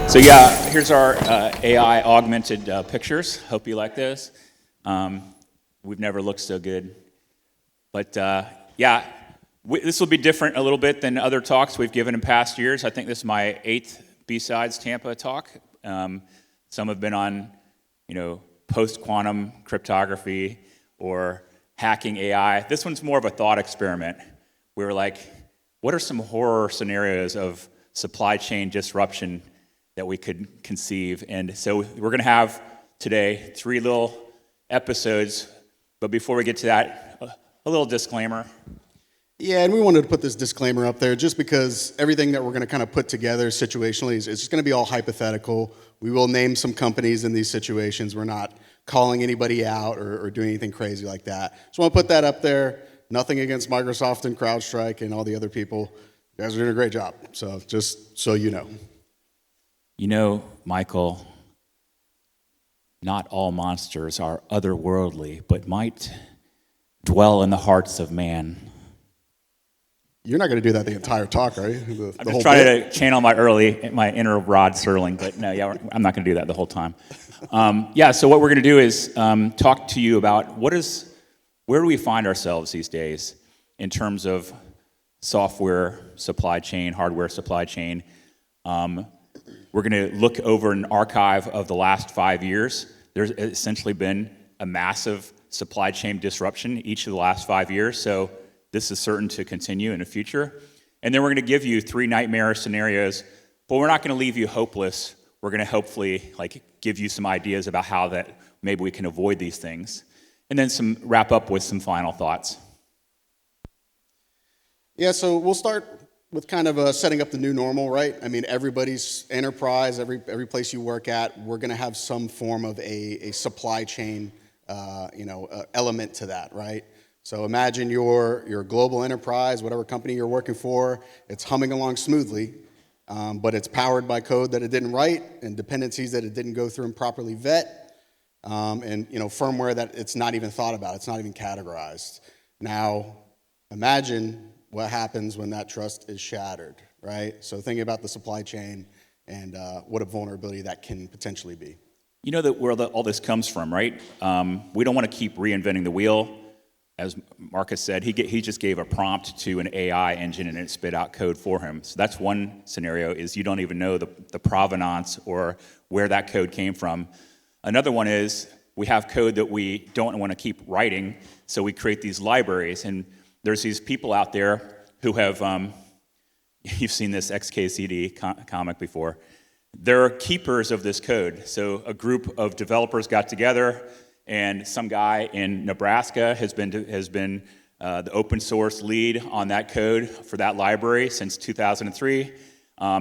So yeah, here's our AI augmented pictures. Hope you like those. We've never looked so good. But yeah, this will be different a little bit than other talks we've given in past years. I think this is my 8th BSides Tampa talk. Some have been on, post-quantum cryptography or hacking AI. This one's more of a thought experiment. We were like, what are some horror scenarios of supply chain disruption that we could conceive? And so we're going to have today 3 little episodes. But before we get to that, a little disclaimer. Yeah, and we wanted to put this disclaimer up there just because everything that we're going to kind of put together situationally is just going to be all hypothetical. We will name some companies in these situations. We're not calling anybody out or doing anything crazy like that. Just want to put that up there. Nothing against Microsoft and CrowdStrike and all the other people. You guys are doing a great job. So just so you know. You know, Michael, not all monsters are otherworldly, but might dwell in the hearts of man. You're not going to do that the entire talk, are you? I'm just trying to channel my inner Rod Serling, but no, yeah, I'm not going to do that the whole time. So what we're going to do is talk to you about where do we find ourselves these days in terms of software supply chain, hardware supply chain. We're going to look over an archive of the last 5 years. There's essentially been a massive supply chain disruption each of the last 5 years, so this is certain to continue in the future. And then we're going to give you 3 nightmare scenarios, but we're not going to leave you hopeless. We're going to hopefully give you some ideas about how that maybe we can avoid these things. And then wrap up with some final thoughts. Yeah, so we'll start with kind of setting up the new normal, right? I mean, everybody's enterprise, every place you work at, we're going to have some form of a supply chain, element to that, right? So imagine your global enterprise, whatever company you're working for, it's humming along smoothly, but it's powered by code that it didn't write and dependencies that it didn't go through and properly vet, and firmware that it's not even thought about, it's not even categorized. Now, imagine what happens when that trust is shattered, right? So thinking about the supply chain and what a vulnerability that can potentially be. You know where all this comes from, right? We don't want to keep reinventing the wheel. As Marcus said, he just gave a prompt to an AI engine and it spit out code for him. So that's one scenario, is you don't even know the provenance or where that code came from. Another one is we have code that we don't want to keep writing, so we create these libraries. And there's these people out there who have, you've seen this XKCD comic before. They're keepers of this code. So a group of developers got together, and some guy in Nebraska has been the open source lead on that code for that library since 2003.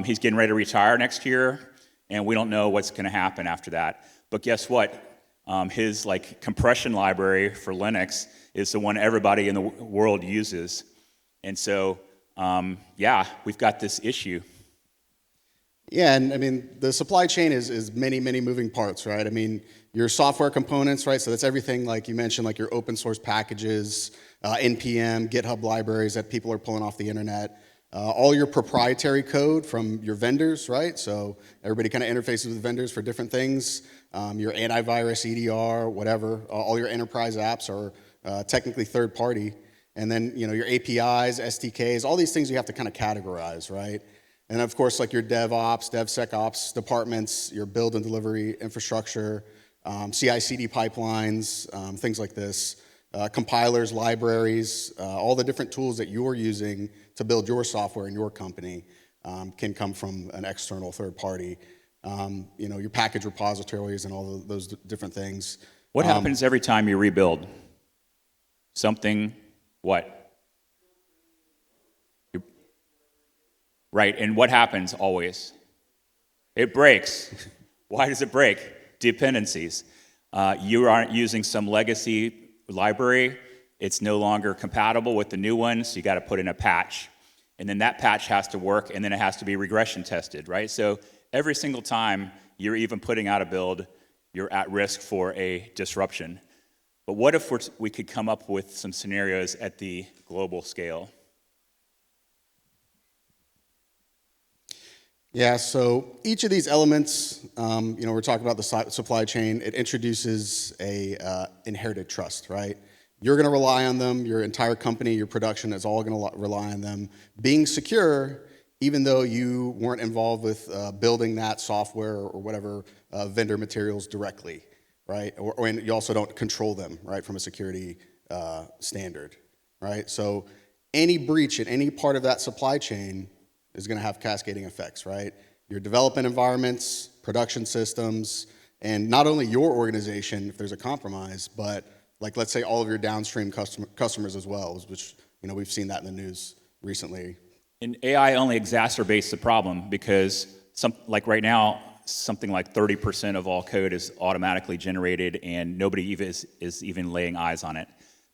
He's getting ready to retire next year, and we don't know what's going to happen after that. But guess what? His compression library for Linux is the one everybody in the world uses. And so, we've got this issue. Yeah, and I mean, the supply chain is many, many moving parts, right? I mean, your software components, right? So that's everything like you mentioned, like your open source packages, NPM, GitHub libraries that people are pulling off the internet, all your proprietary code from your vendors, right? So everybody kind of interfaces with vendors for different things. Your antivirus, EDR, whatever, all your enterprise apps are technically third party. And then, your APIs, SDKs, all these things you have to kind of categorize, right? And of course, like your DevOps, DevSecOps departments, your build and delivery infrastructure, CI/CD pipelines, things like this, compilers, libraries, all the different tools that you're using to build your software in your company can come from an external third party. Your package repositories and all of those different things. What happens every time you rebuild? Something, what? Right, and what happens always? It breaks. Why does it break? Dependencies. You aren't using some legacy library. It's no longer compatible with the new one, so you got to put in a patch. And then that patch has to work, and then it has to be regression tested, right? So every single time you're even putting out a build, you're at risk for a disruption. But what if we could come up with some scenarios at the global scale? Yeah, so each of these elements, we're talking about the supply chain, it introduces a inherited trust, right? You're going to rely on them, your entire company, your production is all going to rely on them being secure, even though you weren't involved with building that software or whatever vendor materials directly, right? And you also don't control them, right, from a security standard, right? So any breach in any part of that supply chain is going to have cascading effects, right? Your development environments, production systems, and not only your organization if there's a compromise, but like let's say all of your downstream customers as well, which we've seen that in the news recently. And AI only exacerbates the problem because like right now, something like 30% of all code is automatically generated and nobody even is even laying eyes on it.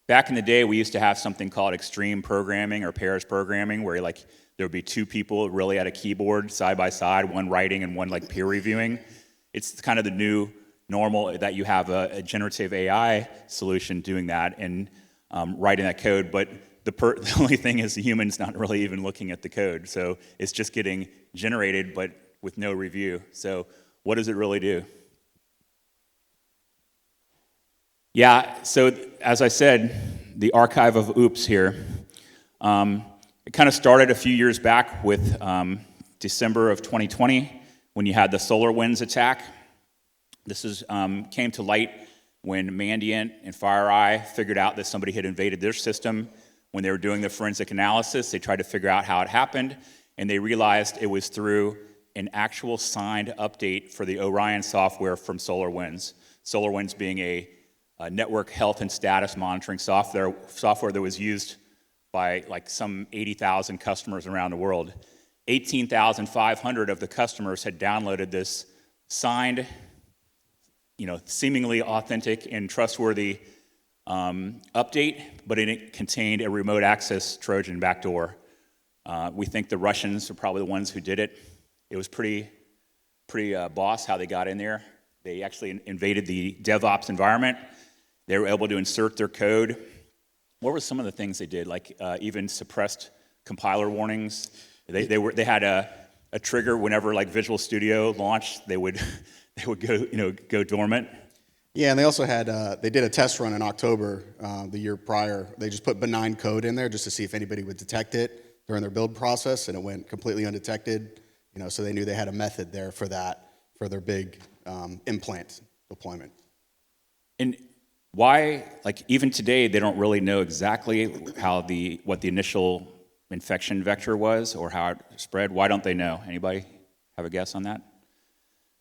Back in the day, we used to have something called extreme programming or pairs programming where like there would be two people really at a keyboard side by side, one writing and one like peer reviewing. It's kind of the new normal that you have a generative AI solution doing that and writing that code, but the only thing is the human's not really even looking at the code. So it's just getting generated, but with no review. So what does it really do? Yeah, so as I said, the archive of oops here, it kind of started a few years back with December of 2020 when you had the SolarWinds attack. This came to light when Mandiant and FireEye figured out that somebody had invaded their system. When they were doing the forensic analysis, they tried to figure out how it happened, and they realized it was through an actual signed update for the Orion software from SolarWinds. SolarWinds being a network health and status monitoring software that was used by like some 80,000 customers around the world. 18,500 of the customers had downloaded this signed, seemingly authentic and trustworthy update, but it contained a remote access Trojan backdoor. We think the Russians are probably the ones who did it. It was pretty boss how they got in there. They actually invaded the DevOps environment. They were able to insert their code. What were some of the things they did? Like even suppressed compiler warnings. They had a trigger whenever like Visual Studio launched. They would go dormant. Yeah, and they also had they did a test run in October the year prior. They just put benign code in there just to see if anybody would detect it during their build process, and it went completely undetected. So they knew they had a method there for that for their big implant deployment. And why, like even today, they don't really know exactly what the initial infection vector was or how it spread. Why don't they know? Anybody have a guess on that?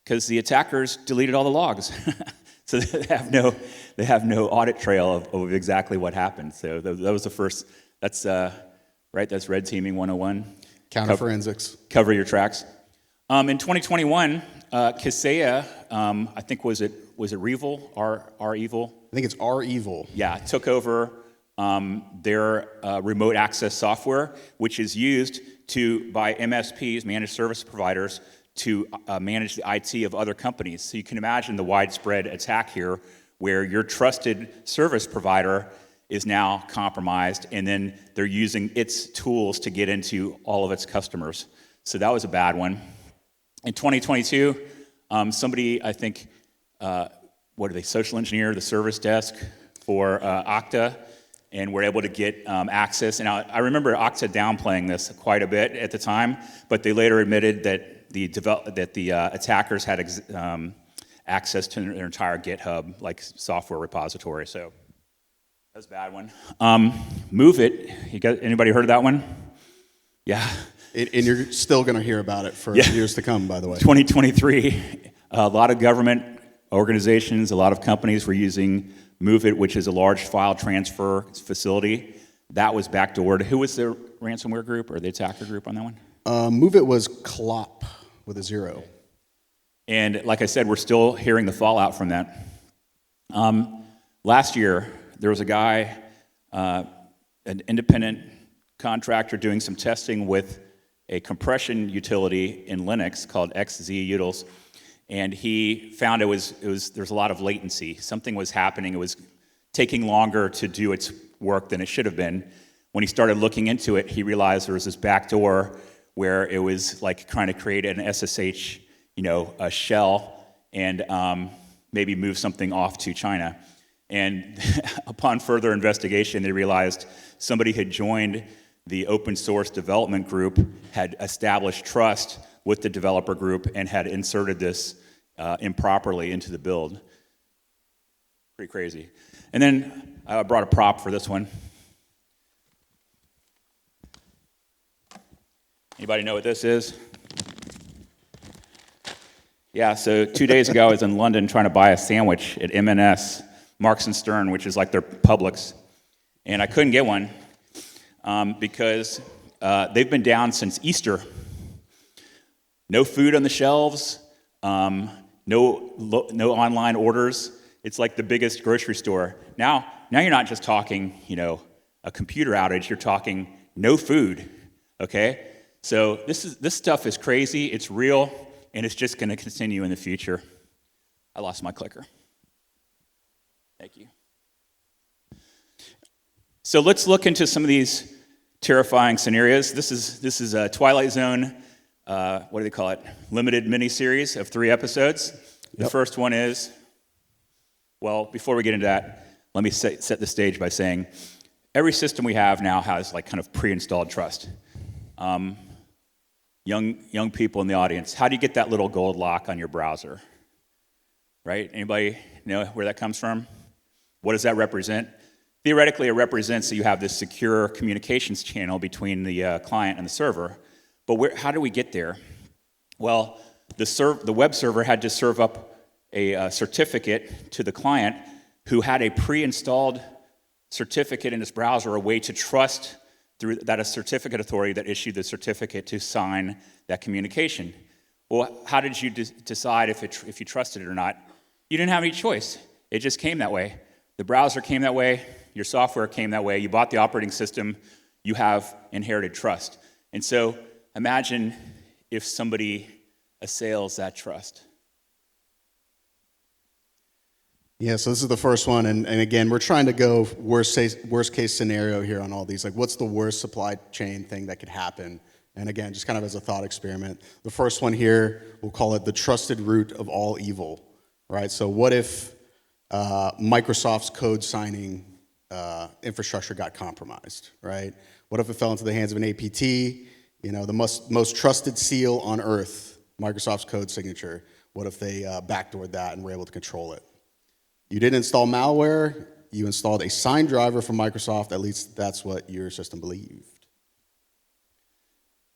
Because the attackers deleted all the logs. So they have no audit trail of exactly what happened. So that was the first. That's right. That's red teaming 101. Counter forensics. Cover your tracks. In 2021, Kaseya, I think was it Revil, our evil? I think it's our evil. Yeah, took over their remote access software, which is used by MSPs, managed service providers, to manage the IT of other companies. So you can imagine the widespread attack here where your trusted service provider is now compromised and then they're using its tools to get into all of its customers. So that was a bad one. In 2022, somebody, I think, social engineer the service desk for Okta and were able to get access. And I remember Okta downplaying this quite a bit at the time, but they later admitted that the attackers had access to their entire GitHub, like software repository. So that was a bad one. MoveIT. Anybody heard of that one? Yeah. And you're still going to hear about it for years to come, by the way. 2023, a lot of government organizations, a lot of companies were using MoveIT, which is a large file transfer facility. That was backdoored. Who was the ransomware group or the attacker group on that one? MoveIT was CLOP with a 0. And like I said, we're still hearing the fallout from that. Last year, there was a guy, an independent contractor doing some testing with a compression utility in Linux called XZ utils, and he found there's a lot of latency. Something was happening. It was taking longer to do its work than it should have been. When he started looking into it, he realized there was this backdoor where it was like trying to create an SSH, a shell, and maybe move something off to China. And upon further investigation, they realized somebody had joined the open source development group, had established trust with the developer group, and had inserted this improperly into the build. Pretty crazy. And then I brought a prop for this one. Anybody know what this is? Yeah, so 2 days ago I was in London trying to buy a sandwich at M&S, Marks and Stern, which is like their Publix, and I couldn't get one because they've been down since Easter. No food on the shelves, no online orders. It's like the biggest grocery store. Now you're not just talking, a computer outage. You're talking no food. Okay, so this stuff is crazy. It's real, and it's just going to continue in the future. I lost my clicker. Thank you. So let's look into some of these terrifying scenarios. This is a Twilight Zone. What do they call it? Limited mini-series of 3 episodes. The first one is, well, before we get into that, let me set the stage by saying every system we have now has like kind of pre-installed trust. Young people in the audience, how do you get that little gold lock on your browser? Right? Anybody know where that comes from? What does that represent? Theoretically, it represents that you have this secure communications channel between the client and the server. But how do we get there? Well, the web server had to serve up a certificate to the client who had a pre-installed certificate in his browser, a way to trust through that a certificate authority that issued the certificate to sign that communication. Well, how did you decide if you trusted it or not? You didn't have any choice. It just came that way. The browser came that way. Your software came that way. You bought the operating system. You have inherited trust. And so imagine if somebody assails that trust. Yeah, so this is the first one, and again, we're trying to go worst case scenario here on all these. Like, what's the worst supply chain thing that could happen? And again, just kind of as a thought experiment. The first one here, we'll call it the trusted root of all evil, right? So what if Microsoft's code signing infrastructure got compromised, right? What if it fell into the hands of an APT, the most trusted seal on earth, Microsoft's code signature? What if they backdoored that and were able to control it? You didn't install malware, you installed a signed driver from Microsoft, at least that's what your system believed.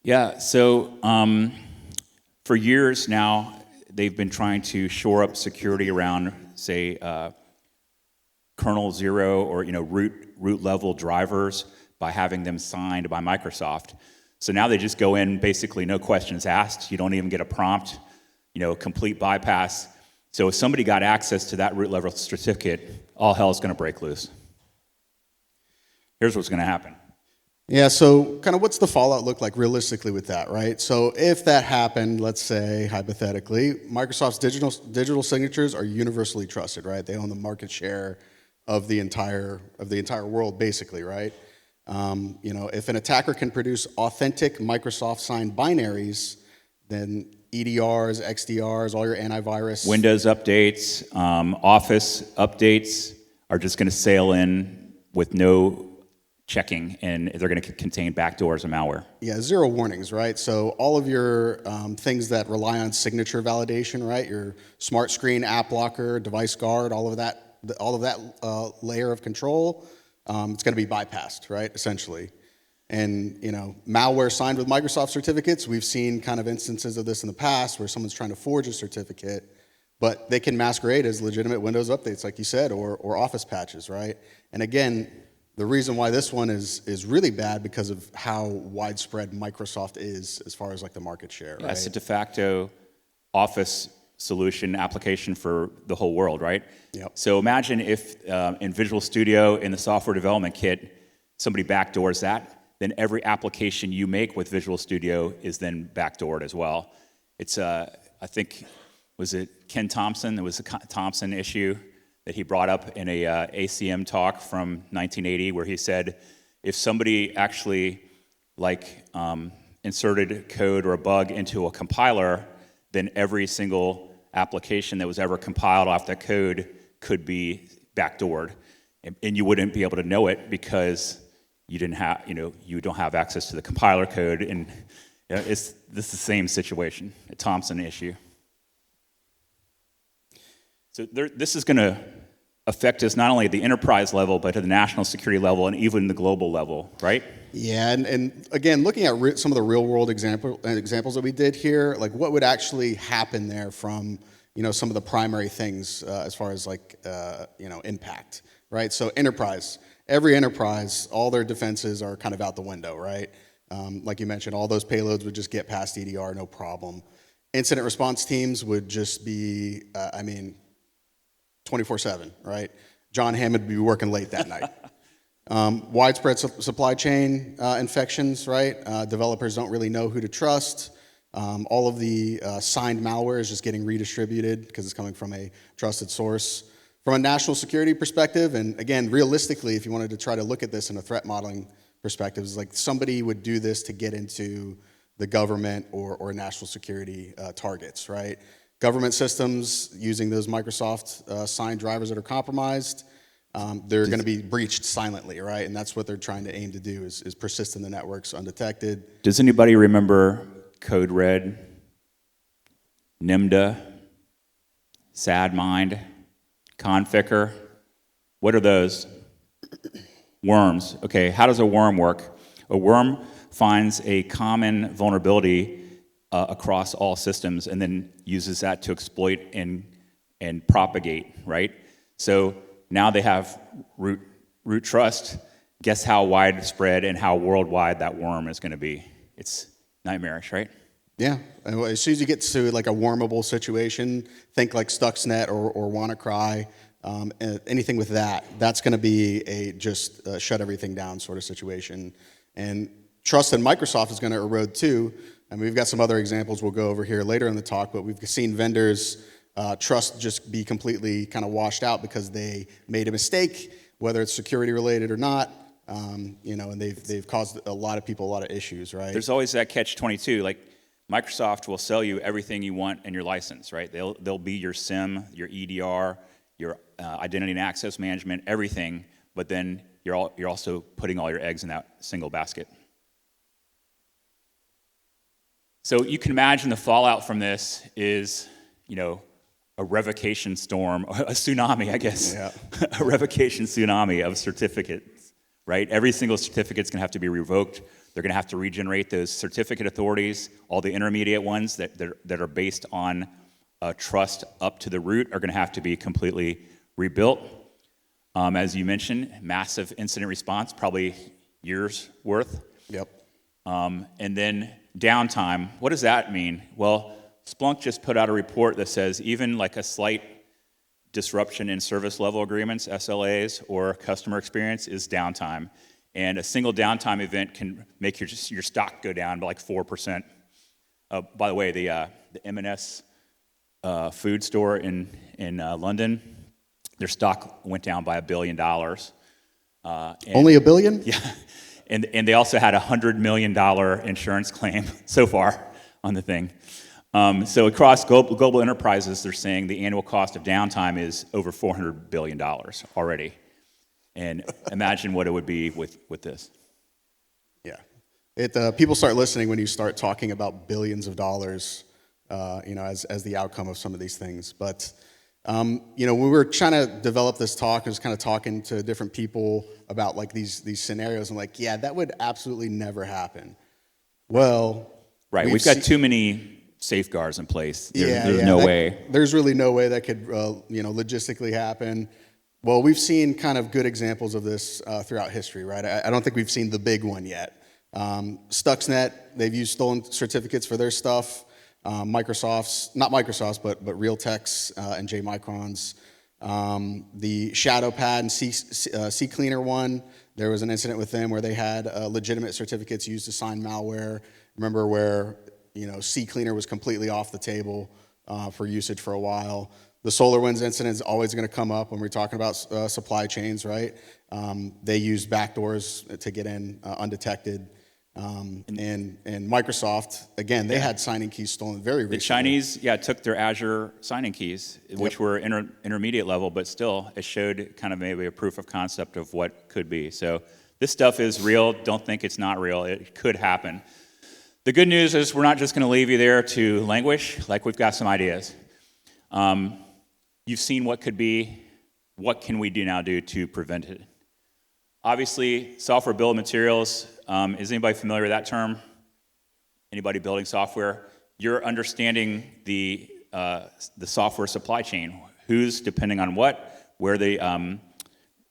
Yeah, so for years now, they've been trying to shore up security around, say, kernel 0 or root level drivers by having them signed by Microsoft. So now they just go in, basically no questions asked. You don't even get a prompt, complete bypass. So if somebody got access to that root level certificate, all hell's going to break loose. Here's what's going to happen. Yeah, so kind of what's the fallout look like realistically with that, right? So if that happened, let's say hypothetically, Microsoft's digital signatures are universally trusted, right? They own the market share of the entire world, basically, right? If an attacker can produce authentic Microsoft signed binaries, then EDRs, XDRs, all your antivirus, Windows updates, Office updates are just going to sail in with no checking, and they're going to contain backdoors and malware. Yeah, 0 warnings, right? So all of your things that rely on signature validation, right? Your smart screen, app locker, device guard, all of that layer of control, it's going to be bypassed, right? Essentially. And malware signed with Microsoft certificates, we've seen kind of instances of this in the past where someone's trying to forge a certificate, but they can masquerade as legitimate Windows updates, like you said, or Office patches, right? And again, the reason why this one is really bad because of how widespread Microsoft is as far as like the market share, right? It's a de facto Office solution application for the whole world, right? Yep. So imagine if in Visual Studio, in the software development kit, somebody backdoors that, then every application you make with Visual Studio is then backdoored as well. It's, I think, was it Ken Thompson? There was a Thompson issue that he brought up in a ACM talk from 1980 where he said, if somebody actually inserted code or a bug into a compiler, then every single application that was ever compiled off that code could be backdoored, and you wouldn't be able to know it because you didn't have, you don't have access to the compiler code, and this is the same situation, a Thompson issue. So this is going to affect us not only at the enterprise level, but at the national security level and even the global level, right? Yeah, and again, looking at some of the real-world examples that we did here, like what would actually happen there from some of the primary things as far as impact, right? So enterprise, every enterprise, all their defenses are kind of out the window, right? Like you mentioned, all those payloads would just get past EDR, no problem. Incident response teams would just be, 24/7, right? John Hammond would be working late that night. Widespread supply chain infections, right? Developers don't really know who to trust. All of the signed malware is just getting redistributed because it's coming from a trusted source. From a national security perspective, and again, realistically, if you wanted to try to look at this in a threat modeling perspective, it's like somebody would do this to get into the government or national security targets, right? Government systems using those Microsoft signed drivers that are compromised, they're going to be breached silently, right? And that's what they're trying to aim to do is persist in the networks undetected. Does anybody remember Code Red, NIMDA, SadMind, Conficker? What are those? Worms. Okay, how does a worm work? A worm finds a common vulnerability across all systems and then uses that to exploit and propagate, right? So now they have root trust. Guess how widespread and how worldwide that worm is going to be? It's nightmarish, right? Yeah. As soon as you get to like a wormable situation, think like Stuxnet or WannaCry, anything with that's going to be a just shut everything down sort of situation. And trust in Microsoft is going to erode too. And we've got some other examples we'll go over here later in the talk, but we've seen vendors trust just be completely kind of washed out because they made a mistake, whether it's security related or not, and they've caused a lot of people a lot of issues, right? There's always that catch-22. Like Microsoft will sell you everything you want in your license, right? They'll be your SIM, your EDR, your identity and access management, everything. But then you're also putting all your eggs in that single basket. So you can imagine the fallout from this is, a revocation storm, a tsunami, I guess. Yeah. A revocation tsunami of certificates, right? Every single certificate's going to have to be revoked. They're going to have to regenerate those certificate authorities. All the intermediate ones that are based on trust up to the root are going to have to be completely rebuilt. As you mentioned, massive incident response, probably years worth. Yep. And then downtime, what does that mean? Well, Splunk just put out a report that says even like a slight disruption in service level agreements, SLAs, or customer experience is downtime. And a single downtime event can make your stock go down by like 4%. By the way, the M&S food store in London, their stock went down by $1 billion. Only $1 billion? Yeah. And they also had a $100 million insurance claim so far on the thing. So across global enterprises, they're saying the annual cost of downtime is over $400 billion already. And imagine what it would be with this. Yeah. People start listening when you start talking about billions of dollars, as the outcome of some of these things. But when we were trying to develop this talk, I was kind of talking to different people about like these scenarios. I'm like, yeah, that would absolutely never happen. Well, right. We've got too many safeguards in place. There's no way. There's really no way that could, logistically happen. Well, we've seen kind of good examples of this throughout history, right? I don't think we've seen the big one yet. Stuxnet, they've used stolen certificates for their stuff. Not Microsoft's, but Realtek's and JMicron's. The ShadowPad and CCleaner one, there was an incident with them where they had legitimate certificates used to sign malware. Remember where CCleaner was completely off the table for usage for a while. The SolarWinds incident is always going to come up when we're talking about supply chains, right? They used backdoors to get in undetected. And Microsoft, again, they had signing keys stolen very recently. The Chinese, took their Azure signing keys, which were intermediate level, but still, it showed kind of maybe a proof of concept of what could be. So this stuff is real. Don't think it's not real. It could happen. The good news is we're not just going to leave you there to languish. Like, we've got some ideas. You've seen what could be. What can we now do to prevent it? Obviously, software bill of materials. Is anybody familiar with that term? Anybody building software? You're understanding the software supply chain. Who's depending on what? Where the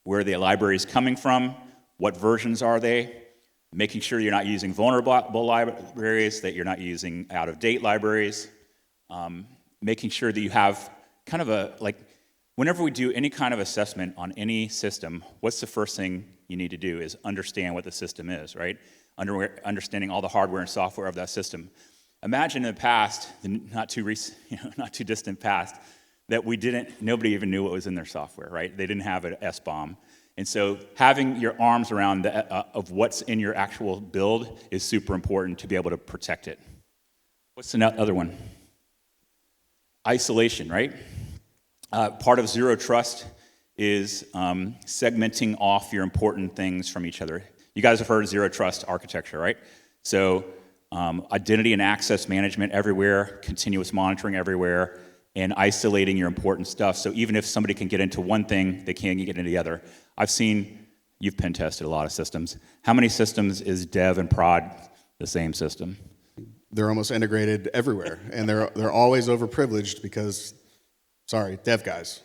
library is coming from? What versions are they? Making sure you're not using vulnerable libraries, that you're not using out-of-date libraries. Making sure that you have kind of whenever we do any kind of assessment on any system, what's the first thing you need to do is understand what the system is, right? Understanding all the hardware and software of that system. Imagine in the past, the not too distant past, that nobody even knew what was in their software, right? They didn't have an SBOM. And so having your arms around of what's in your actual build is super important to be able to protect it. What's the other one? Isolation, right? Part of zero trust is segmenting off your important things from each other. You guys have heard of zero trust architecture, right? So identity and access management everywhere, continuous monitoring everywhere, and isolating your important stuff. So even if somebody can get into one thing, they can't get into the other. You've pen tested a lot of systems. How many systems is dev and prod the same system? They're almost integrated everywhere, and they're always overprivileged because, dev guys,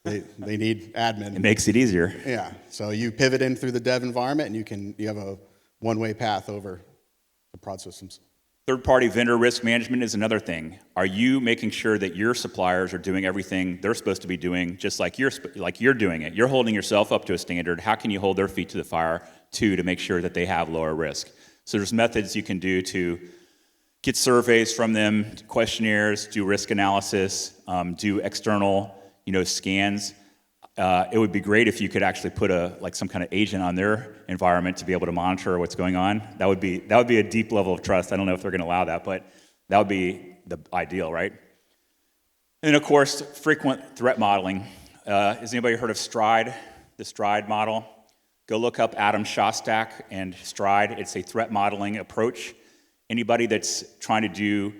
they need admin. It makes it easier. Yeah, so you pivot in through the dev environment, and you have a one-way path over the prod systems. Third-party vendor risk management is another thing. Are you making sure that your suppliers are doing everything they're supposed to be doing, just like you're doing it? You're holding yourself up to a standard. How can you hold their feet to the fire, too, to make sure that they have lower risk? So there's methods you can do to get surveys from them, questionnaires, do risk analysis, do external, scans. It would be great if you could actually put some kind of agent on their environment to be able to monitor what's going on. That would be a deep level of trust. I don't know if they're going to allow that, but that would be the ideal, right? And of course, frequent threat modeling. Has anybody heard of STRIDE? The STRIDE model? Go look up Adam Shostak and STRIDE. It's a threat modeling approach. Anybody that's trying to do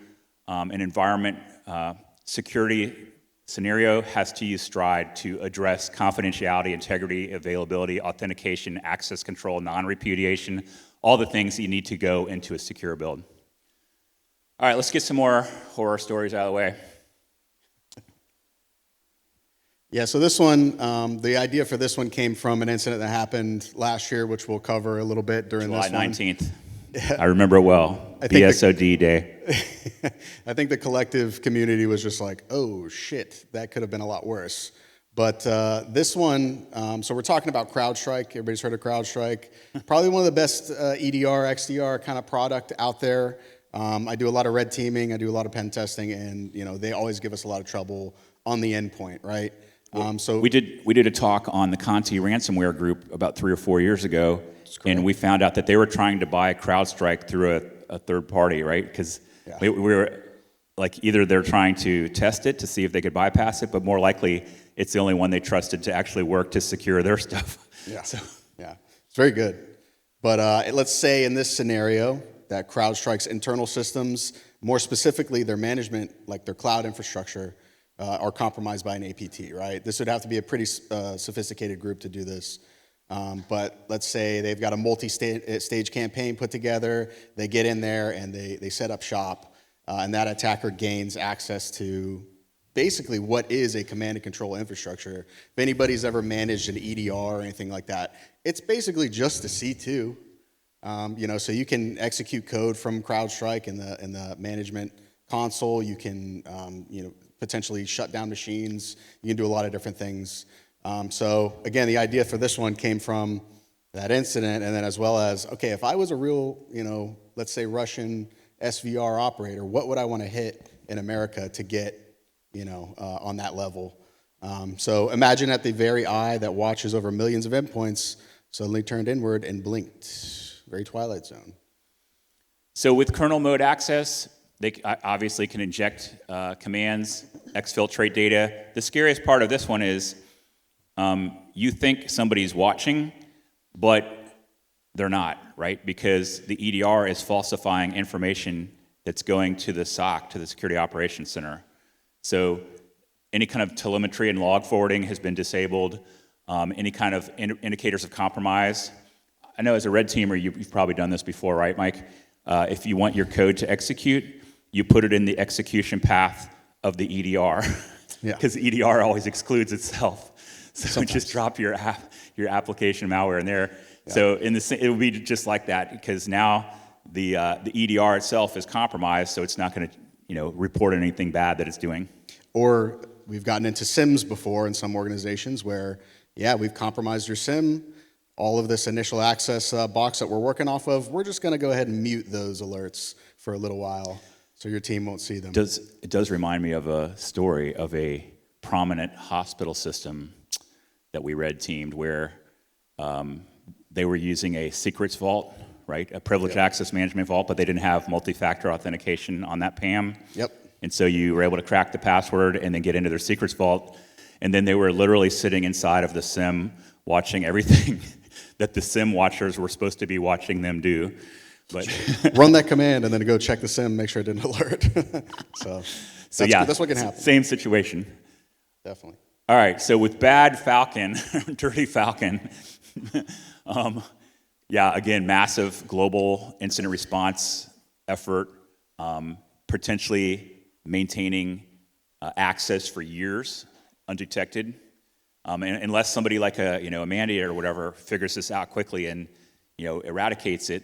an environment security scenario has to use STRIDE to address confidentiality, integrity, availability, authentication, access control, non-repudiation, all the things that you need to go into a secure build. All right, let's get some more horror stories out of the way. Yeah, so this one, the idea for this one came from an incident that happened last year, which we'll cover a little bit during July this one. 19th. I remember it well. BSOD day. I think the collective community was just like, oh shit, that could have been a lot worse. But this one, so we're talking about CrowdStrike. Everybody's heard of CrowdStrike. Probably one of the best EDR, XDR kind of product out there. I do a lot of red teaming. I do a lot of pen testing, and they always give us a lot of trouble on the endpoint, right? So we did a talk on the Conti ransomware group about 3 or 4 years ago, and we found out that they were trying to buy CrowdStrike through a third party, right? Because we were either they're trying to test it to see if they could bypass it, but more likely it's the only one they trusted to actually work to secure their stuff. Yeah, it's very good. But let's say in this scenario that CrowdStrike's internal systems, more specifically their management, like their cloud infrastructure, are compromised by an APT, right? This would have to be a pretty sophisticated group to do this. But let's say they've got a multi-stage campaign put together, they get in there and they set up shop, and that attacker gains access to basically what is a command and control infrastructure. If anybody's ever managed an EDR or anything like that, it's basically just a C2. So you can execute code from CrowdStrike in the management console. You can potentially shut down machines. You can do a lot of different things. So again, the idea for this one came from that incident, and then as well as, okay, if I was a real, let's say Russian SVR operator, what would I want to hit in America to get, on that level? So imagine at the very eye that watches over millions of endpoints suddenly turned inward and blinked. Very Twilight Zone. So with kernel mode access, they obviously can inject commands, exfiltrate data. The scariest part of this one is you think somebody's watching, but they're not, right? Because the EDR is falsifying information that's going to the SOC, to the Security Operations Center. So any kind of telemetry and log forwarding has been disabled. Any kind of indicators of compromise. I know as a red teamer, you've probably done this before, right, Mike? If you want your code to execute, you put it in the execution path of the EDR, because the EDR always excludes itself. So sometimes. Just drop your application malware in there. Yeah. So it would be just like that, because now the EDR itself is compromised, so it's not going to report anything bad that it's doing. Or we've gotten into SIMs before in some organizations where, we've compromised your SIM. All of this initial access box that we're working off of, we're just going to go ahead and mute those alerts for a little while so your team won't see them. It does remind me of a story of a prominent hospital system that we red teamed where they were using a secrets vault, right? A privileged access management vault, but they didn't have multi-factor authentication on that PAM. Yep. And so you were able to crack the password and then get into their secrets vault. And then they were literally sitting inside of the SIM watching everything that the SIM watchers were supposed to be watching them do. But run that command and then go check the SIM, make sure it didn't alert. so that's what can happen. Same situation. Definitely. All right, so with bad Falcon, dirty Falcon, again, massive global incident response effort, potentially maintaining access for years undetected, and unless somebody like a mandator or whatever figures this out quickly and eradicates it,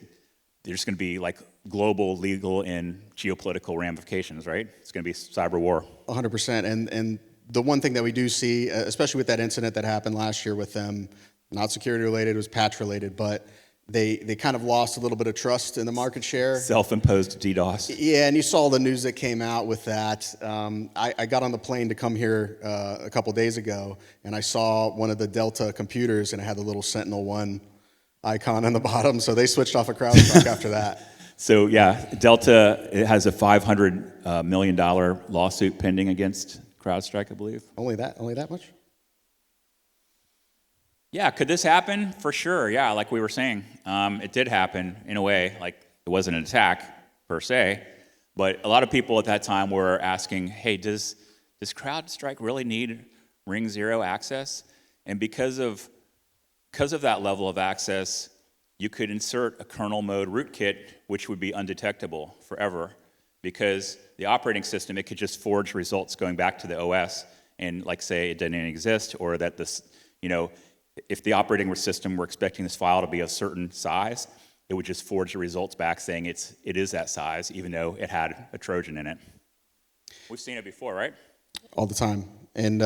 there's going to be like global, legal, and geopolitical ramifications, right? It's going to be cyber war. 100%. And the one thing that we do see, especially with that incident that happened last year with them, not security related, it was patch related, but they kind of lost a little bit of trust in the market share. Self-imposed DDoS. Yeah, and you saw the news that came out with that. I got on the plane to come here a couple days ago, and I saw one of the Delta computers, and it had the little Sentinel-1 icon on the bottom, so they switched off of CrowdStrike after that. So Delta has a $500 million lawsuit pending against CrowdStrike, I believe. Only that much? Yeah, could this happen? For sure, yeah, like we were saying. It did happen in a way, like it wasn't an attack per se, but a lot of people at that time were asking, hey, does CrowdStrike really need Ring 0 access? And because of that level of access, you could insert a kernel mode rootkit, which would be undetectable forever, because the operating system, it could just forge results going back to the OS and like say it didn't exist, or that this, if the operating system were expecting this file to be a certain size, it would just forge the results back saying it is that size, even though it had a Trojan in it. We've seen it before, right? All the time. And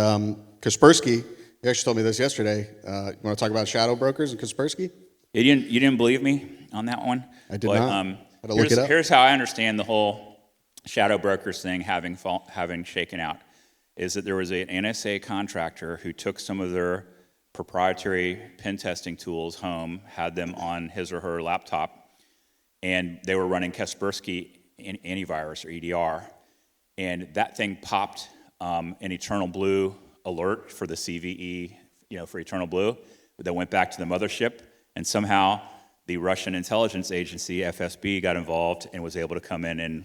Kaspersky, you actually told me this yesterday. You want to talk about shadow brokers and Kaspersky? You didn't believe me on that one? I did not. I had to look it up. Here's how I understand the whole shadow brokers thing having shaken out, is that there was an NSA contractor who took some of their proprietary pen testing tools home, had them on his or her laptop, and they were running Kaspersky antivirus or EDR, and that thing popped an Eternal Blue alert for the CVE, for Eternal Blue, that went back to the mothership, and somehow the Russian intelligence agency, FSB, got involved and was able to come in and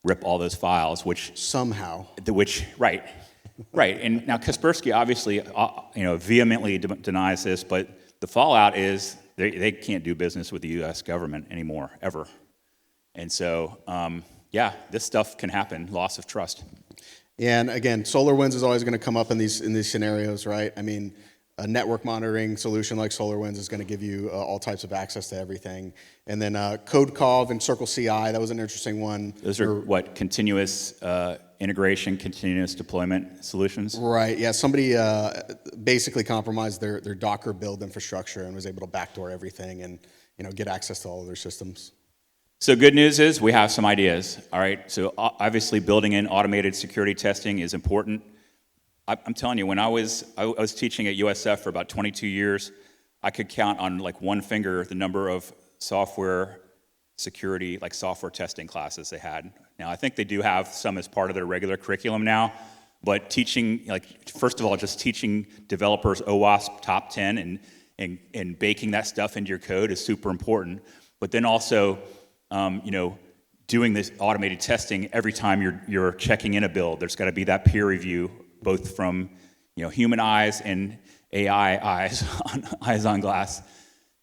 rip all those files, Right, and now Kaspersky obviously, vehemently denies this, but the fallout is they can't do business with the U.S. government anymore, ever. And so, this stuff can happen, loss of trust. Yeah, and again, SolarWinds is always going to come up in these scenarios, right? I mean, a network monitoring solution like SolarWinds is going to give you all types of access to everything. And then CodeCov and CircleCI, that was an interesting one. Those are continuous integration, continuous deployment solutions? Right, yeah, somebody basically compromised their Docker build infrastructure and was able to backdoor everything and get access to all of their systems. So good news is we have some ideas, all right? So obviously building in automated security testing is important. I'm telling you, when I was teaching at USF for about 22 years, I could count on like one finger the number of software security, like software testing classes they had. Now, I think they do have some as part of their regular curriculum now, but teaching, like, first of all, just teaching developers OWASP top 10 and baking that stuff into your code is super important. But then also, doing this automated testing every time you're checking in a build. There's got to be that peer review, both from human eyes and AI eyes on glass.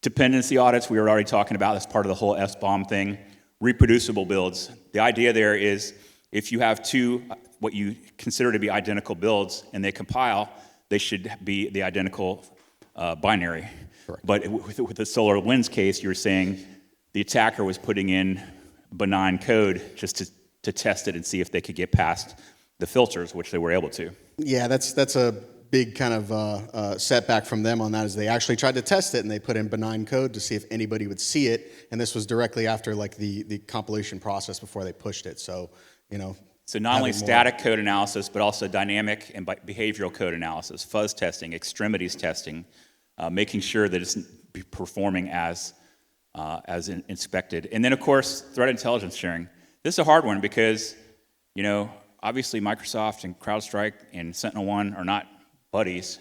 Dependency audits, we were already talking about. That's part of the whole SBOM thing. Reproducible builds. The idea there is if you have two what you consider to be identical builds and they compile, they should be the identical binary. Correct. But with the SolarWinds case, you're saying the attacker was putting in benign code just to test it and see if they could get past the filters, which they were able to. Yeah, that's a big kind of setback from them on that, is they actually tried to test it and they put in benign code to see if anybody would see it, and this was directly after like the compilation process before they pushed it. So So not only static code analysis, but also dynamic and behavioral code analysis, fuzz testing, extremities testing, making sure that it's performing as inspected. And then, of course, threat intelligence sharing. This is a hard one because, obviously Microsoft and CrowdStrike and SentinelOne are not buddies,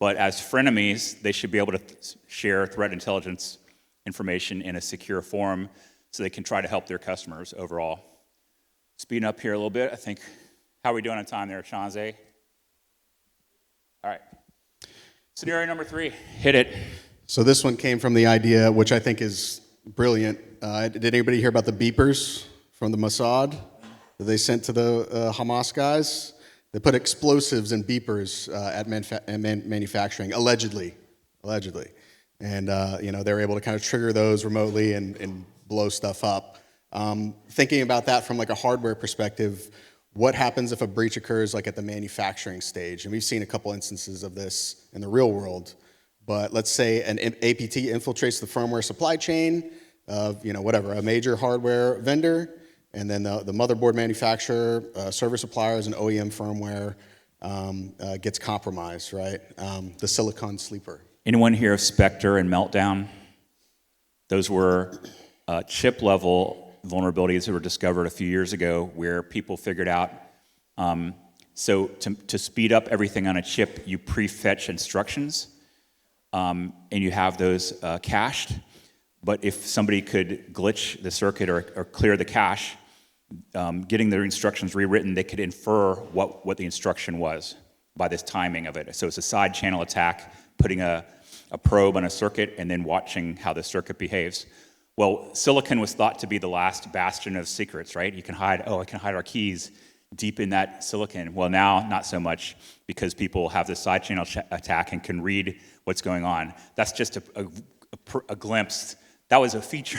but as frenemies, they should be able to share threat intelligence information in a secure form so they can try to help their customers overall. Speeding up here a little bit, I think. How are we doing on time there, Chanze? All right. Scenario number 3, hit it. So this one came from the idea, which I think is brilliant. Did anybody hear about the beepers from the Mossad that they sent to the Hamas guys? They put explosives and beepers at manufacturing, allegedly. And they were able to kind of trigger those remotely and blow stuff up. Thinking about that from like a hardware perspective, what happens if a breach occurs like at the manufacturing stage? And we've seen a couple instances of this in the real world. But let's say an APT infiltrates the firmware supply chain of a major hardware vendor, and then the motherboard manufacturer, server suppliers, and OEM firmware gets compromised, right? The silicon sleeper. Anyone hear of Spectre and Meltdown? Those were chip-level vulnerabilities that were discovered a few years ago where people figured out, so to speed up everything on a chip, you prefetch instructions, and you have those cached. But if somebody could glitch the circuit or clear the cache, getting their instructions rewritten, they could infer what the instruction was by this timing of it. So it's a side channel attack, putting a probe on a circuit and then watching how the circuit behaves. Well, silicon was thought to be the last bastion of secrets, right? I can hide our keys deep in that silicon. Well, now, not so much, because people have this side channel attack and can read what's going on. That's just a glimpse. That was a feature,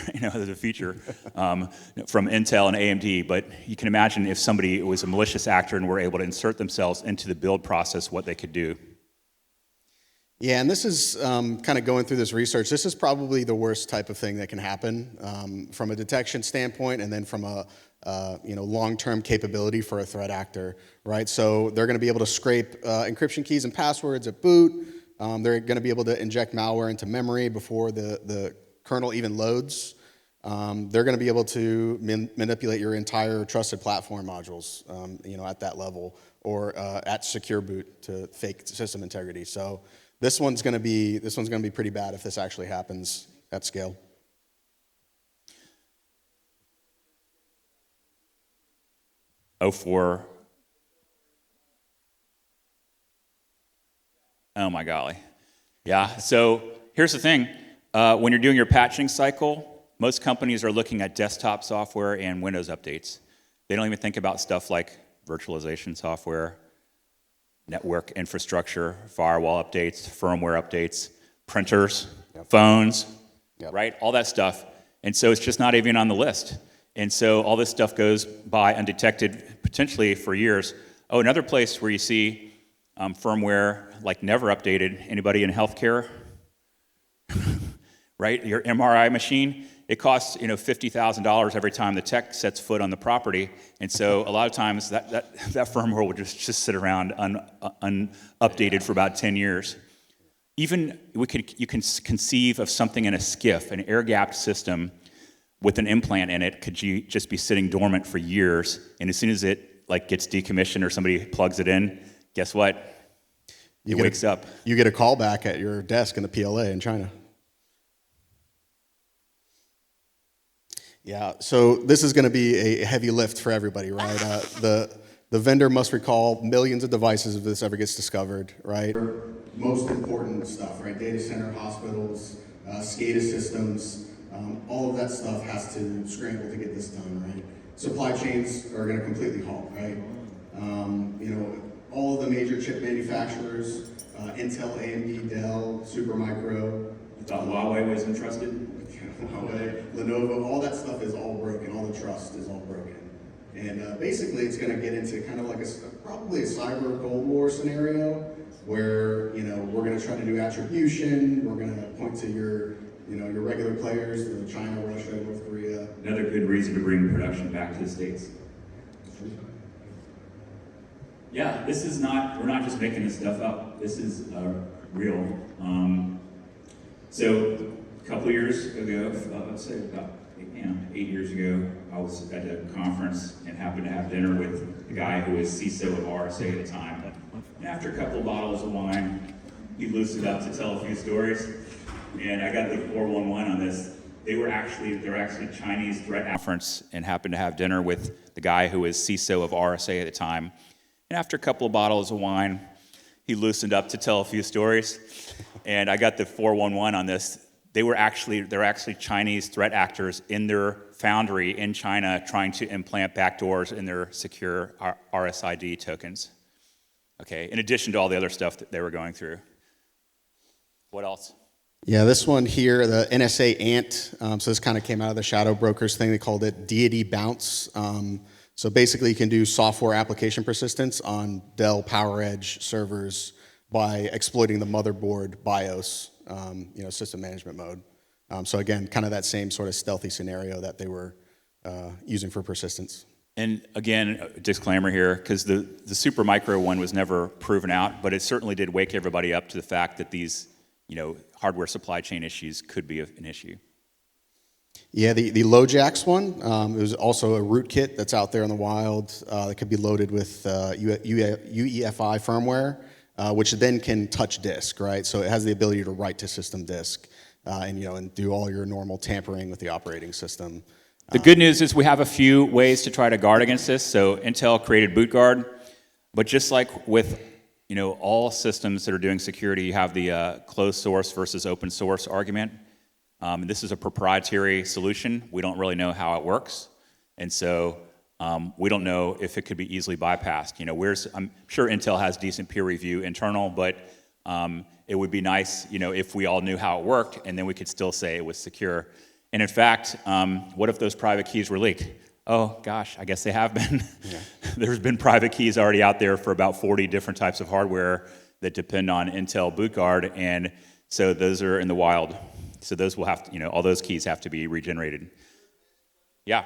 from Intel and AMD, but you can imagine if somebody was a malicious actor and were able to insert themselves into the build process, what they could do. Yeah, and this is kind of going through this research. This is probably the worst type of thing that can happen from a detection standpoint, and then from a long-term capability for a threat actor, right? So they're going to be able to scrape encryption keys and passwords at boot. They're going to be able to inject malware into memory before the kernel even loads. They're going to be able to manipulate your entire trusted platform modules, at that level, or at secure boot to fake system integrity. So this one's going to be pretty bad if this actually happens at scale. Oh my golly. Yeah, so here's the thing. When you're doing your patching cycle, most companies are looking at desktop software and Windows updates. They don't even think about stuff like virtualization software, network infrastructure, firewall updates, firmware updates, printers, phones, right? All that stuff. And so it's just not even on the list. And so all this stuff goes by undetected, potentially for years. Oh, another place where you see firmware like never updated. Anybody in healthcare? Right? Your MRI machine, it costs $50,000 every time the tech sets foot on the property. And so a lot of times that firmware will just sit around unupdated for about 10 years. Even you can conceive of something in a SCIF, an air-gapped system, with an implant in it, could you just be sitting dormant for years, and as soon as it like gets decommissioned or somebody plugs it in, guess what? It wakes up. You get a call back at your desk in the PLA in China. Yeah, so this is going to be a heavy lift for everybody, right? The vendor must recall millions of devices if this ever gets discovered, right? Most important stuff, right? Data center, hospitals, SCADA systems, all of that stuff has to scramble to get this done, right? Supply chains are going to completely halt, right? All of the major chip manufacturers, Intel, AMD, Dell, Supermicro. You thought Huawei was entrusted? Huawei, Lenovo, all that stuff is all broken. All the trust is all broken. And basically, it's going to get into kind of like probably a cyber Cold War scenario where we're going to try to do attribution. We're going to point to your regular players, China, Russia, North Korea. Another good reason to bring production back to the States. Yeah, we're not just making this stuff up. This is real. So a couple of years ago, let's say about 8 years ago, I was at a conference and happened to have dinner with the guy who was CISO of RSA at the time. And after a couple of bottles of wine, he loosened up to tell a few stories. And I got the 411 on this. They're actually Chinese threat conference and happened to have dinner with the guy who was CISO of RSA at the time. And after a couple of bottles of wine, he loosened up to tell a few stories. And I got the 411 on this. They're actually Chinese threat actors in their foundry in China trying to implant backdoors in their secure RSID tokens. Okay, in addition to all the other stuff that they were going through. What else? Yeah, this one here, the NSA ANT, so this kind of came out of the shadow brokers thing. They called it deity bounce. So basically you can do software application persistence on Dell PowerEdge servers by exploiting the motherboard BIOS, system management mode. So again, kind of that same sort of stealthy scenario that they were using for persistence. And again, a disclaimer here, because the Supermicro one was never proven out, but it certainly did wake everybody up to the fact that these hardware supply chain issues could be an issue. Yeah, the LoJax one, it was also a rootkit that's out there in the wild that could be loaded with UEFI firmware, which then can touch disk, right? So it has the ability to write to system disk and do all your normal tampering with the operating system. The good news is we have a few ways to try to guard against this. So Intel created BootGuard, but just like with all systems that are doing security, you have the closed source versus open source argument. This is a proprietary solution. We don't really know how it works, and so we don't know if it could be easily bypassed. I'm sure Intel has decent peer review internal, but it would be nice, if we all knew how it worked, and then we could still say it was secure. And in fact, what if those private keys were leaked? Oh gosh, I guess they have been. Yeah. There's been private keys already out there for about 40 different types of hardware that depend on Intel BootGuard, and so those are in the wild. So those will have to, all those keys have to be regenerated. Yeah.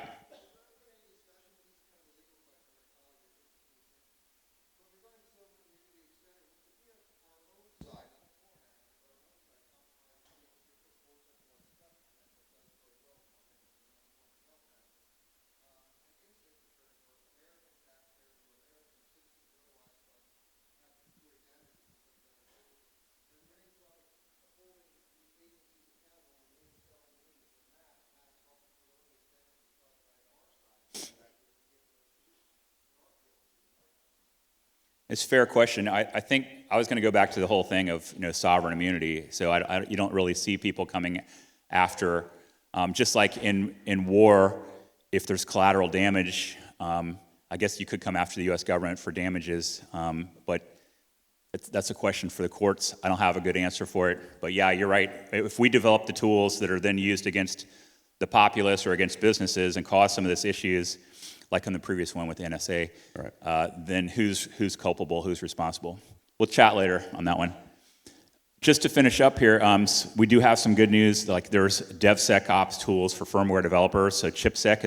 It's a fair question. I think I was going to go back to the whole thing of sovereign immunity. So you don't really see people coming after, just like in war, if there's collateral damage, I guess you could come after the U.S. government for damages, but that's a question for the courts. I don't have a good answer for it. But yeah, you're right. If we develop the tools that are then used against the populace or against businesses and cause some of these issues, like on the previous one with the NSA, right. Then who's culpable, who's responsible? We'll chat later on that one. Just to finish up here, we do have some good news. Like there's DevSecOps tools for firmware developers. So ChipSec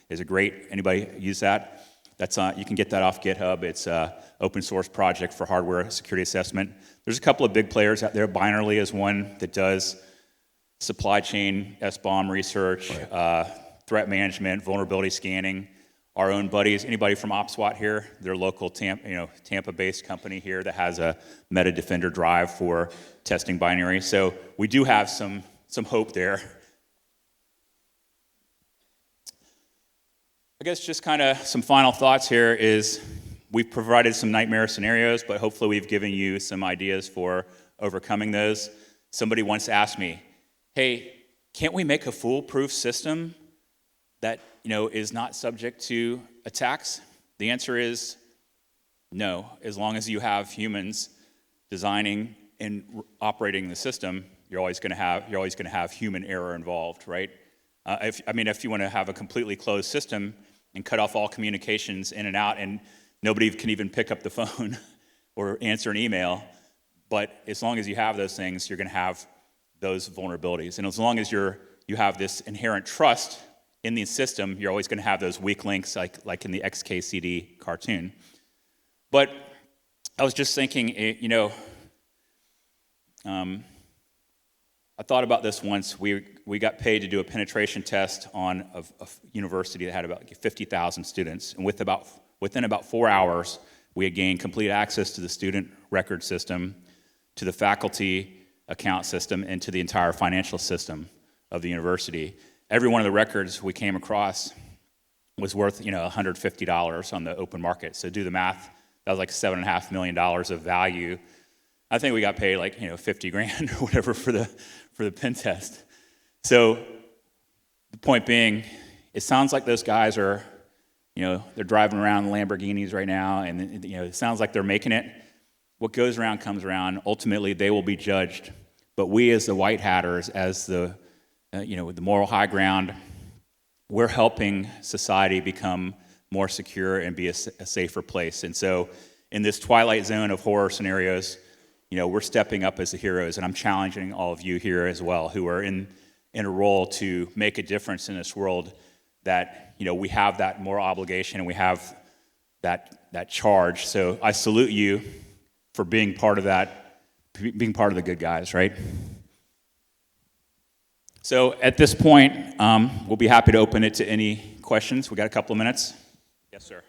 is a great. Anybody use that? That's you can get that off GitHub. It's an open source project for hardware security assessment. There's a couple of big players out there. Binarly is one that does supply chain SBOM research. Right. threat management, vulnerability scanning. Our own buddies, anybody from OpSWAT here, their local Tampa-based company here that has a Meta Defender drive for testing binary. So we do have some hope there. I guess just kind of some final thoughts here is we've provided some nightmare scenarios, but hopefully we've given you some ideas for overcoming those. Somebody once asked me, hey, can't we make a foolproof system that is not subject to attacks? The answer is no. As long as you have humans designing and operating the system, you're always going to have human error involved, right? If you want to have a completely closed system and cut off all communications in and out, and nobody can even pick up the phone or answer an email, but as long as you have those things, you're going to have those vulnerabilities. And as long as you have this inherent trust in the system, you're always going to have those weak links, like in the XKCD cartoon. But I was just thinking, I thought about this once. We got paid to do a penetration test on a university that had about 50,000 students, and within about 4 hours, we had gained complete access to the student record system, to the faculty account system, and to the entire financial system of the university. Every one of the records we came across was worth, $150 on the open market. So do the math. That was like $7.5 million of value. I think we got paid like 50 grand or whatever for the pen test. So the point being, it sounds like those guys are, they're driving around Lamborghinis right now, and it sounds like they're making it. What goes around comes around. Ultimately, they will be judged. But we, as the white hatters, as the the moral high ground, we're helping society become more secure and be a safer place. And so in this twilight zone of horror scenarios, we're stepping up as the heroes, and I'm challenging all of you here as well who are in a role to make a difference in this world, that we have that moral obligation and we have that charge. So I salute you for being part of that, being part of the good guys, right? So at this point, we'll be happy to open it to any questions. We got a couple of minutes. Yes, sir.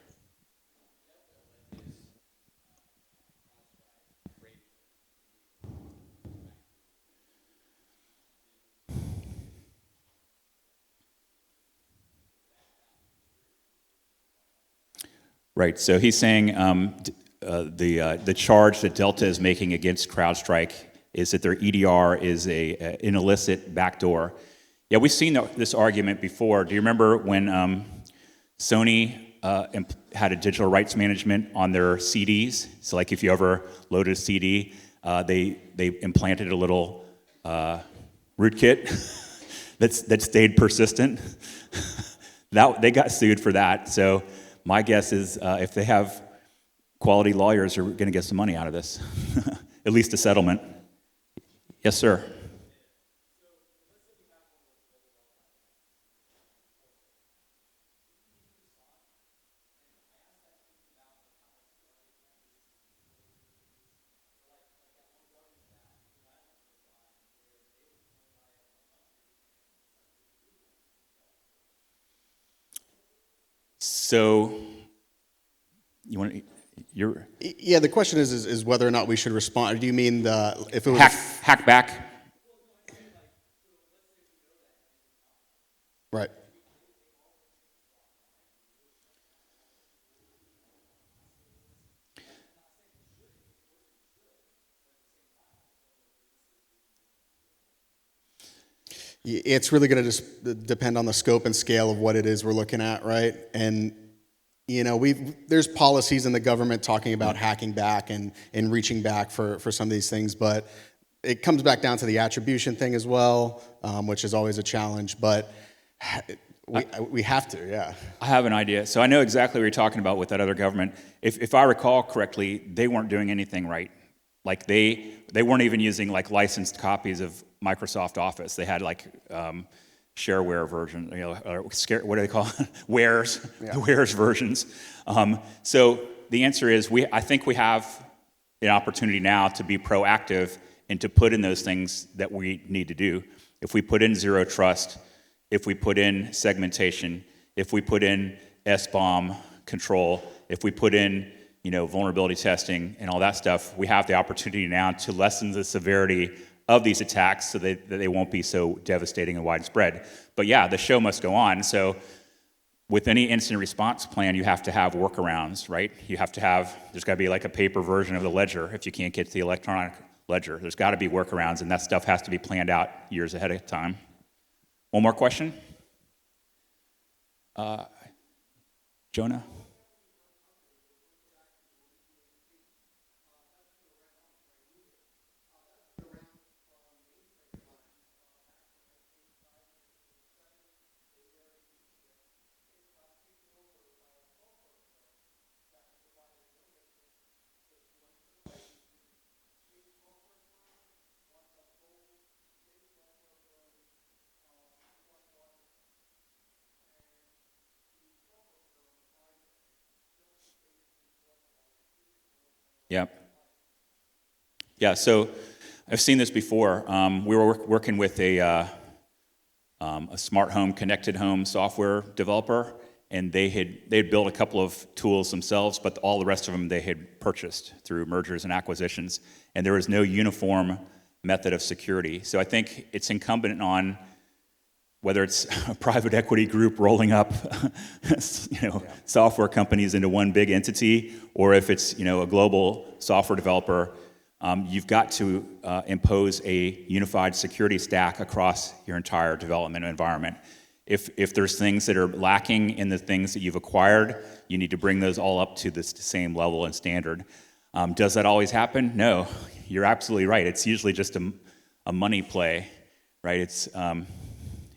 Right. So he's saying the charge that Delta is making against CrowdStrike is that their EDR is an illicit backdoor. Yeah, we've seen this argument before. Do you remember when Sony had a digital rights management on their CDs? So like if you ever loaded a CD, they implanted a little rootkit that stayed persistent. They got sued for that. So my guess is if they have quality lawyers, they're going to get some money out of this, at least a settlement. Yes, sir. So, Yeah, the question is whether or not we should respond. Do you mean if it was hack back? Right. It's really going to just depend on the scope and scale of what it is we're looking at, right? And there's policies in the government talking about hacking back and reaching back for some of these things, but it comes back down to the attribution thing as well, which is always a challenge. But we have to, yeah. I have an idea. So I know exactly what you're talking about with that other government. If I recall correctly, they weren't doing anything right. Like they weren't even using like licensed copies of Microsoft Office. They had like shareware version, what do they call it? Wares, yeah. Wares versions. So the answer is I think we have an opportunity now to be proactive and to put in those things that we need to do. If we put in zero trust if we put in segmentation, if we put in SBOM control, if we put in vulnerability testing and all that stuff, we have the opportunity now to lessen the severity of these attacks so that they won't be so devastating and widespread. But yeah, the show must go on. So with any incident response plan, you have to have workarounds, right? There's got to be like a paper version of the ledger if you can't get to the electronic ledger. There's got to be workarounds, and that stuff has to be planned out years ahead of time. One more question? Jonah? Yep. Yeah, so I've seen this before. We were working with a smart home, connected home software developer, and they'd built a couple of tools themselves, but all the rest of them they had purchased through mergers and acquisitions, and there was no uniform method of security. So I think it's incumbent on whether it's a private equity group rolling up software companies into one big entity, or if it's a global software developer, you've got to impose a unified security stack across your entire development environment. If there's things that are lacking in the things that you've acquired, you need to bring those all up to the same level and standard. Does that always happen? No, you're absolutely right. It's usually just a money play, right? It's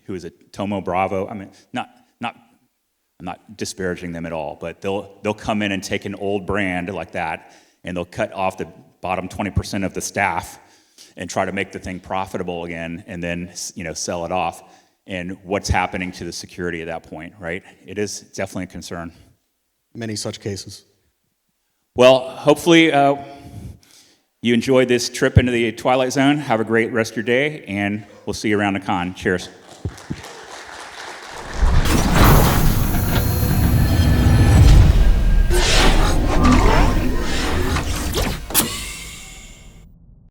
who is it? Tomo Bravo. I mean, I'm not disparaging them at all, but they'll come in and take an old brand like that, and they'll cut off the bottom 20% of the staff and try to make the thing profitable again, and then sell it off. And what's happening to the security at that point, right? It is definitely a concern. Many such cases. Well, hopefully you enjoyed this trip into the Twilight Zone. Have a great rest of your day, and we'll see you around the con. Cheers.